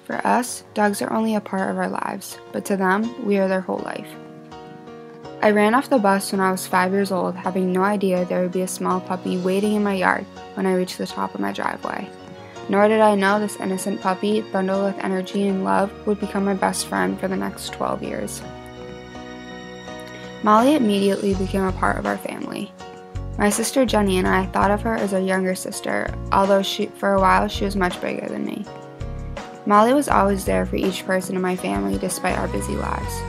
For us, dogs are only a part of our lives, but to them, we are their whole life. I ran off the bus when I was 5 years old, having no idea there would be a small puppy waiting in my yard when I reached the top of my driveway. Nor did I know this innocent puppy, bundled with energy and love, would become my best friend for the next 12 years. Molly immediately became a part of our family. My sister Jenny and I thought of her as our younger sister, although for a while she was much bigger than me. Molly was always there for each person in my family despite our busy lives.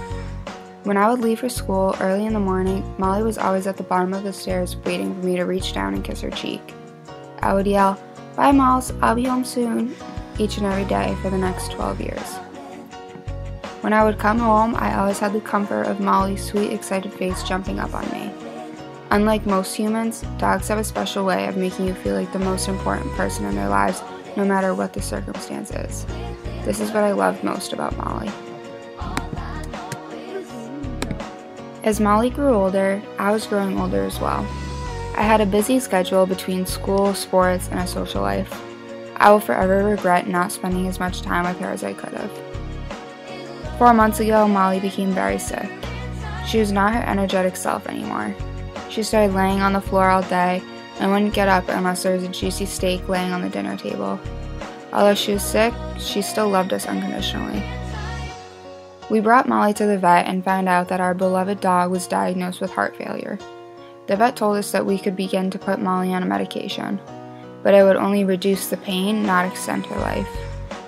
When I would leave for school early in the morning, Molly was always at the bottom of the stairs waiting for me to reach down and kiss her cheek. I would yell, "Bye, Molls, I'll be home soon," each and every day for the next 12 years. When I would come home, I always had the comfort of Molly's sweet, excited face jumping up on me. Unlike most humans, dogs have a special way of making you feel like the most important person in their lives, no matter what the circumstance is. This is what I loved most about Molly. As Molly grew older, I was growing older as well. I had a busy schedule between school, sports, and a social life. I will forever regret not spending as much time with her as I could have. 4 months ago, Molly became very sick. She was not her energetic self anymore. She started laying on the floor all day and wouldn't get up unless there was a juicy steak laying on the dinner table. Although she was sick, she still loved us unconditionally. We brought Molly to the vet and found out that our beloved dog was diagnosed with heart failure. The vet told us that we could begin to put Molly on a medication, but it would only reduce the pain, not extend her life.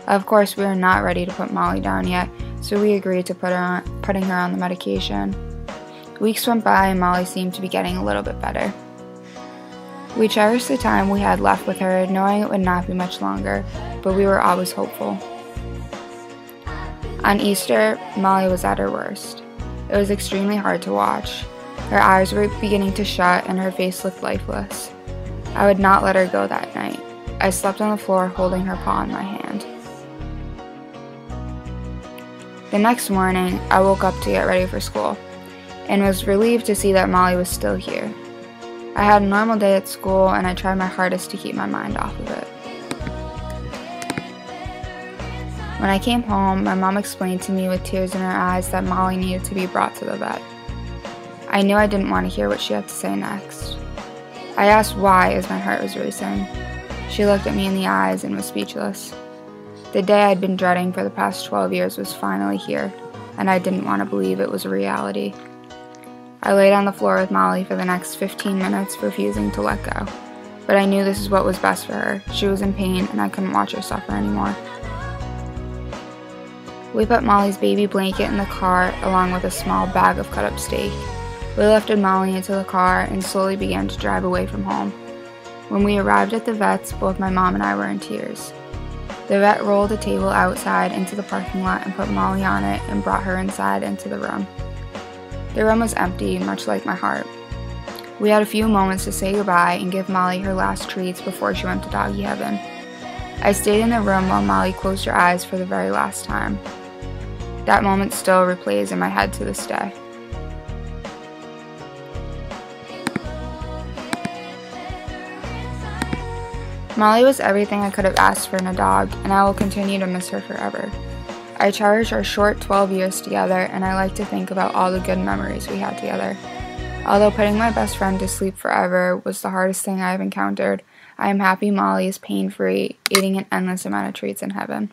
Of course, we were not ready to put Molly down yet, so we agreed to putting her on the medication. Weeks went by and Molly seemed to be getting a little bit better. We cherished the time we had left with her, knowing it would not be much longer, but we were always hopeful. On Easter, Molly was at her worst. It was extremely hard to watch. Her eyes were beginning to shut and her face looked lifeless. I would not let her go that night. I slept on the floor holding her paw in my hand. The next morning, I woke up to get ready for school, and was relieved to see that Molly was still here. I had a normal day at school, and I tried my hardest to keep my mind off of it. When I came home, my mom explained to me with tears in her eyes that Molly needed to be brought to the vet. I knew I didn't want to hear what she had to say next. I asked why as my heart was racing. She looked at me in the eyes and was speechless. The day I'd been dreading for the past 12 years was finally here, and I didn't want to believe it was a reality. I laid on the floor with Molly for the next 15 minutes, refusing to let go. But I knew this is what was best for her. She was in pain, and I couldn't watch her suffer anymore. We put Molly's baby blanket in the car, along with a small bag of cut-up steak. We lifted Molly into the car and slowly began to drive away from home. When we arrived at the vet's, both my mom and I were in tears. The vet rolled a table outside into the parking lot and put Molly on it and brought her inside into the room. The room was empty, much like my heart. We had a few moments to say goodbye and give Molly her last treats before she went to doggy heaven. I stayed in the room while Molly closed her eyes for the very last time. That moment still replays in my head to this day. Molly was everything I could have asked for in a dog, and I will continue to miss her forever. I cherish our short 12 years together, and I like to think about all the good memories we had together. Although putting my best friend to sleep forever was the hardest thing I have encountered, I am happy Molly is pain-free, eating an endless amount of treats in heaven.